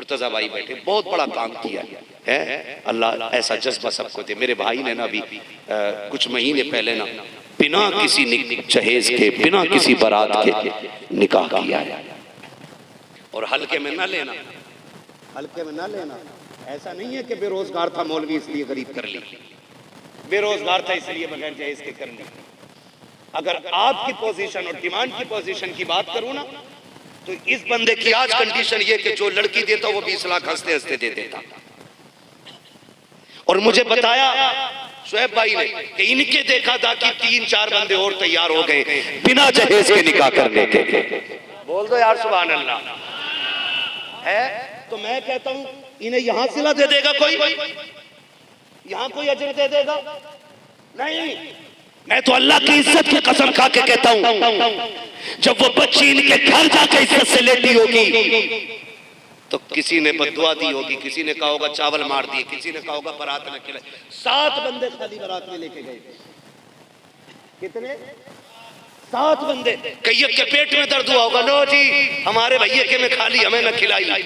मुर्तजा भाई बैठे, बहुत बड़ा काम किया है। अल्लाह ऐसा जज्बा सबको दे। मेरे भाई ने ना अभी कुछ महीने पहले ना बिना किसी जहेज के, बिना किसी बारात के निकाह किया है। और हल्के में ना लेना, हल्के में ना लेना। ऐसा नहीं है कि बेरोजगार था मौलवी इसलिए गरीब कर ली, बेरोजगार था इसलिए बगैर जहेज के कर ली। अगर आपकी पोजीशन और डिमांड की पोजीशन की बात करूं ना, तो इस बंदे की आज कंडीशन ये कि जो लड़की देता वो 20 लाख हंसते हंसते दे देता। और मुझे बताया शुएब भाई ने कि इनके देखा था कि 3-4 बंदे और तैयार हो गए बिना जहेज के निकाह करने के। बोल दो यार सुभान अल्लाह है। तो मैं कहता हूं इन्हें यहां सिला दे देगा कोई, यहां कोई अजर दे देगा? नहीं। मैं तो अल्लाह की इज्जत की कसम खा के कहता हूं, जब वो बच्ची इनके घर जाके इज्जत से लेटी होगी तो किसी ने बद्दुआ दी होगी, किसी ने कहा होगा चावल मार दिए, किसी ने कहा होगा बारात न खिलाए। 7 बंदे खाली बारात में लेके गए। कितने? 7 बंदे। कई के पेट में दर्द हुआ होगा, लो जी हमारे भैया के में खाली, हमें न खिलाई।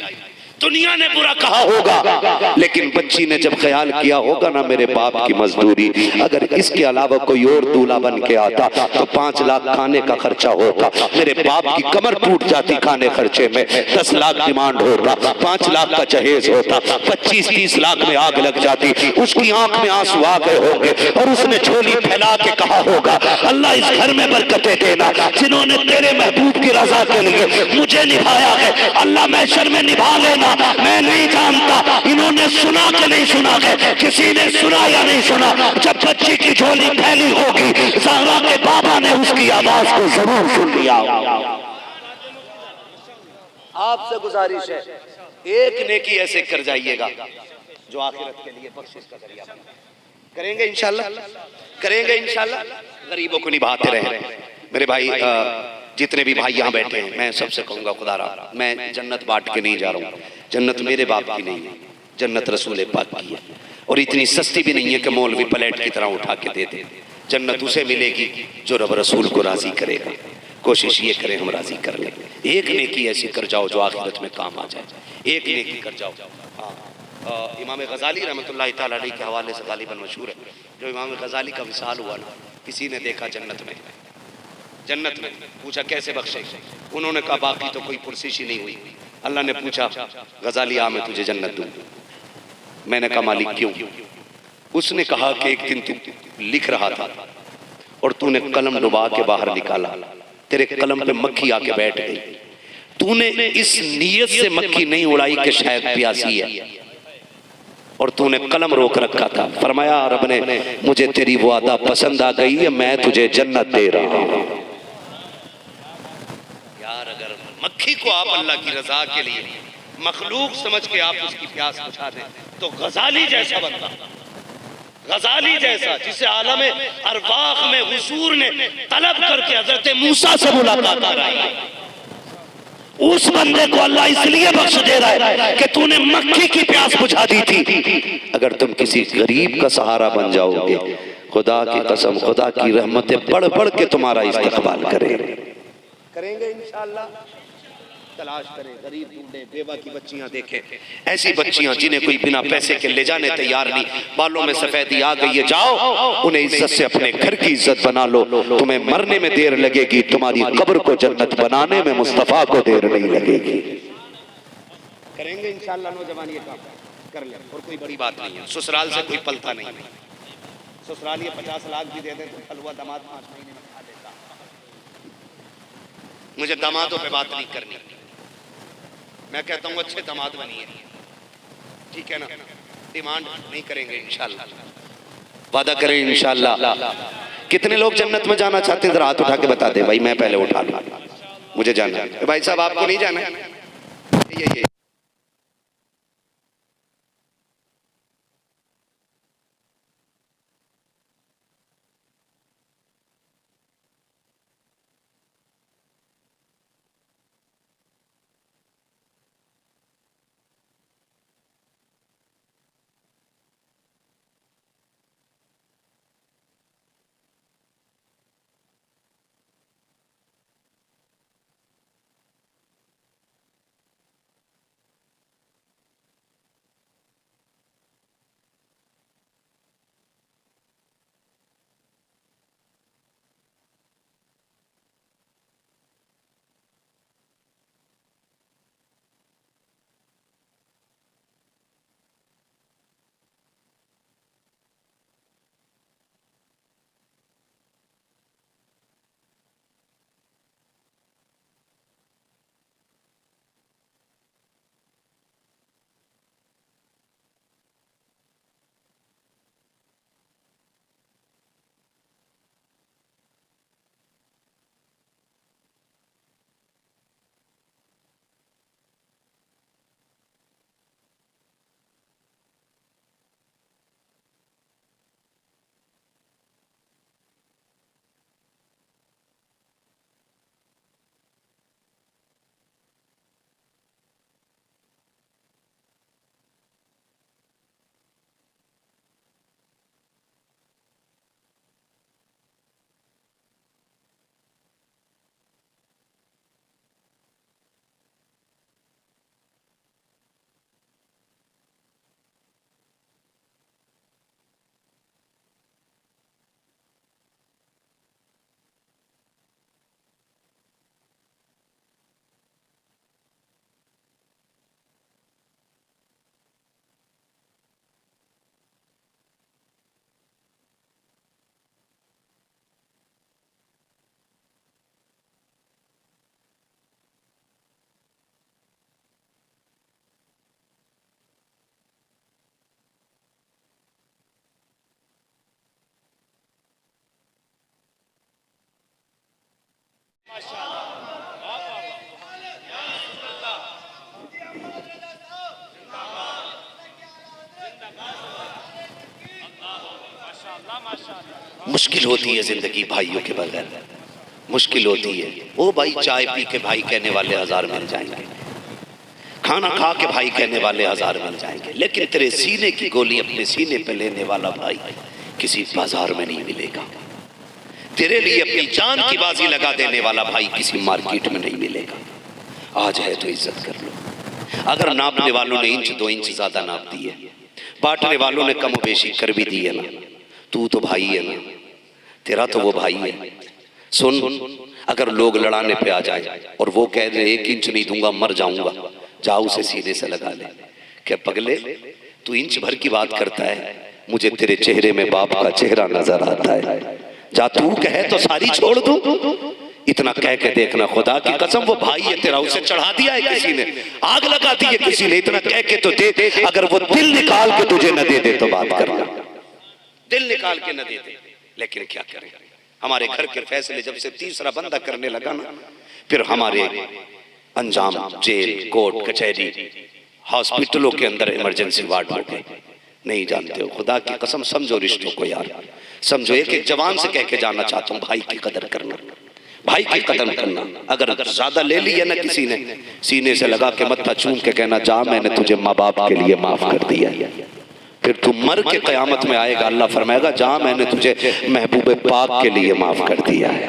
दुनिया ने बुरा कहा होगा, लेकिन बच्ची ने जब ख्याल किया होगा ना मेरे बाप की मजदूरी, अगर इसके अलावा कोई और दूल्हा बन के आता तो 5 लाख खाने का खर्चा होता, मेरे बाप की कमर टूट जाती खाने खर्चे में। 10 लाख डिमांड होता, 5 लाख का जहेज होता, 25-30 लाख में आग लग जाती। उसकी आंख में आंसू आ गए होंगे और उसने झोली फैला के कहा होगा, अल्लाह इस घर में बरकतें देना, जिन्होंने तेरे महबूब की रजा के लिए मुझे निभाया है, अल्लाह महशर में निभा लेना। मैं नहीं जानता इन्होंने सुना कि नहीं सुना है, किसी ने सुना या नहीं सुना, जब बच्ची की झोली फैली होगी ज़हरा के बाबा ने उसकी आवाज को जरूर सुन लिया। आपसे गुजारिश है एक नेकी ऐसे कर जाइएगा जो आखिरत के लिए बख्शिश का जरिया बने। करेंगे इंशाल्लाह, करेंगे इंशाल्लाह, गरीबों को निभाते रहे। मेरे भाई जितने भी भाई यहाँ बैठे हैं, मैं सबसे कहूँगा खुदा रहा, मैं जन्नत बांट के नहीं जा रहा हूँ। जन्नत मेरे बाप की नहीं है, जन्नत रसूल पाक की है। और इतनी सस्ती भी नहीं है कि मौलवी प्लेट की तरह उठा के दे दे। जन्नत उसे मिलेगी जो रब रसूल को राजी करेगा। कोशिश ये करें हम राजी कर लें। एक नेकी ऐसी कर जाओ जो आखिरत में काम आ जाए, एक नेकी कर जाओ। हाँ, इमाम गजाली रहमतुल्लाह तआला अलैह के हवाले से गालिबन मशहूर है, जो इमाम गजाली का विसाल हुआ ना, किसी ने देखा जन्नत में, जन्नत में पूछा कैसे बख्शे, उन्होंने कहा बाकी तो कोई पुरसिश ही नहीं हुई। अल्लाह ने पूछा गजाली आ मैं तुझे जन्नत दूं। मैंने कहा मालिक क्यों? उसने कहा कि एक दिन तू लिख रहा था और तूने कलम डुबा के बाहर निकाला, तेरे कलम पे मक्खी आके बैठ गई, तूने इस नीयत से मक्खी नहीं उड़ाई कि शायद प्यासी है, और तूने कलम रोक रखा था। फरमाया रब ने मुझे तेरी वो अदा पसंद आ गई है, मैं तुझे जन्नत दे रहा हूं। यार अगर मक्खी को आप अल्लाह की रजा के लिए मखलूक समझ के आप उसकी प्यास बुझा दें, तो गजाली जैसा बंदा, गजाली जैसा जिसे आलम अरवाह में हुजूर ने तलब करके हजरत मूसा से मुलाकात कराई, उस बंदे को अल्लाह इसलिए बख्श दे रहा है कि तूने मक्खी की प्यास बुझा दी थी। अगर तुम किसी गरीब का सहारा बन जाओगे, खुदा की कसम खुदा की रहमतें बढ़ बढ़ के तुम्हारा इस्तकबाल करेंगे इंशाअल्लाह। तलाश करें, गरीब ढूंढे, बेवा की बच्चियां देखें, ऐसी बच्चियां जिन्हें कोई बिना पैसे के ले जाने तैयार नहीं, बालों में सफेदी आ गई है, जाओ उन्हें इज्जत से अपने घर की इज्जत बना लो। तुम्हें मरने में देर लगेगी, तुम्हारी कब्र को जन्नत बनाने में मुस्तफा को देर नहीं लगेगी। करेंगे इंशाअल्लाह नौजवान ये काम कर ले, और कोई बड़ी बात नहीं है। ससुराल से कोई पलता नहीं है, ससुराल ये 50 लाख भी दे दे तो हलवा दामाद 5 महीने में खा लेता। मुझे दामादों पे बात नहीं करनी, मैं कहता हूँ अच्छे दामाद बनिए, ठीक है ना? डिमांड नहीं करेंगे इंशाल्लाह, वादा करें इंशाल्लाह। कितने लोग जन्नत में जाना चाहते हैं? जरा हाथ उठा के बता दे भाई, मैं पहले उठा लूं, मुझे जाना है। भाई साहब आपको नहीं जाना है? ये मुश्किल होती है जिंदगी भाइयों के बगैर, मुश्किल होती है। ओ भाई चाय पी के भाई कहने वाले 1000 मिल जाएंगे, खाना खा के भाई कहने वाले 1000 मिल जाएंगे, लेकिन तेरे सीने की गोली अपने सीने पे लेने वाला भाई किसी बाजार में नहीं मिलेगा। तेरे लिए अपनी जान की बाजी लगा देने वाला भाई किसी मार्केट में नहीं मिलेगा। आज है तो इज्जत कर लो। अगर नापने वालों ने 1 2 इंच ज्यादा नाप दी है, बांटने वालों ने कम बेशी कर भी दी है ना, तू तो भाई है ना, तेरा तो वो भाई है। सुन, अगर लोग लड़ाने पे आ जाए और वो कह दे 1 इंच नहीं दूंगा मर जाऊंगा, जा उसे सीने से लगा ले। क्या पगले, तू इंच भर की बात करता है, मुझे तेरे चेहरे में बाप का चेहरा नजर आता है। जा तू कहे तो सारी छोड़ दूं, इतना कह के देखना, खुदा की कसम वो भाई है तेरा, उसे चढ़ा दिया है किसी ने, आग लगा दी है किसी ने, इतना कह के तो दे। अगर वो दिल निकाल के तुझे न दे दे तो बात करना, दिल निकाल के न दे दे। लेकिन क्या करें, हमारे घर के फैसले जब से तीसरा बंदा करने लगा ना, फिर हमारे अंजाम जेल, कोर्ट, कचहरी, हॉस्पिटलों के अंदर इमरजेंसी वार्ड हो गए। नहीं जानते हो, खुदा की कसम समझो रिश्तों को यार, समझो। एक जवान से कह के जाना चाहता हूँ, भाई की कदर करना, भाई की कदर करना। अगर ज्यादा ले लिया ना किसी ने, सीने से लगा के मत्था चूम के कहना, जा मैंने तुझे माँ बाप के लिए माफ कर दिया। फिर तू मर के कयामत में आएगा, अल्लाह फरमाएगा, जा मैंने तुझे महबूब पाक के लिए माफ कर दिया है।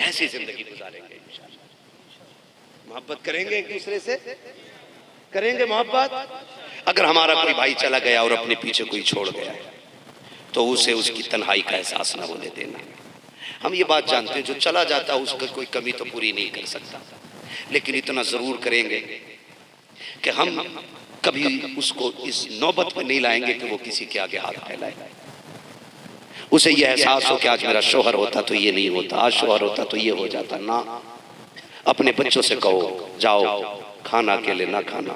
ऐसी जिंदगी गुजारेंगे, मोहब्बत करेंगे एक दूसरे से, करेंगे मोहब्बत। अगर हमारा कोई भाई चला गया और अपने पीछे कोई छोड़ गया तो उसे उसकी तन्हाई का एहसास न होने देना। हम ये बात जानते हैं, जो चला जाता है उसका कोई कमी तो पूरी नहीं कर सकता, लेकिन इतना जरूर करेंगे कि हम कभी उसको इस नौबत में नहीं लाएंगे कि वो किसी के आगे हाथ फैलाए। उसे ये एहसास हो कि आज मेरा शोहर होता तो ये नहीं होता, आज शोहर होता तो ये हो जाता ना। अपने बच्चों से कहो, जाओ खाना अकेले ना खाना,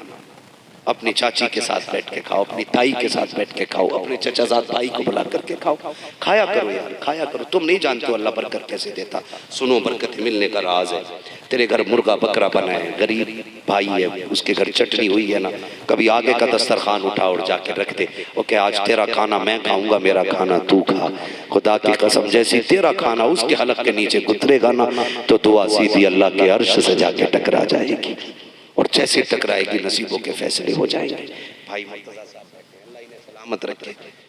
अपनी चाची के साथ बैठ के खाओ, अपनी ताई के साथ बैठ के खाओ, अपने चचाजाद भाई को बुला करके खाओ, खाया करो यार, खाया करो। तुम नहीं जानते हो अल्लाह बरकत कैसे देता। सुनो, बरकत मिलने का राज है। तेरे घर मुर्गा बकरा बना है, गरीब भाई है, उसके घर चटनी हुई है ना, कभी आगे का दस्तरखान उठा और जाके रख दे, ओके आज तेरा खाना मैं खाऊंगा, मेरा खाना तू खा। खुदा की कसम, जैसी तेरा खाना उसके हलक के नीचे गुजरेगा ना, तो दुआ सीधी अल्लाह के अर्श से जाके टकरा जाएगी, और जैसे टकराएगी नसीबों के फैसले हो जाएंगे। भाई मुर्तजा साहब, अल्लाह इन्हें सलामत रखे।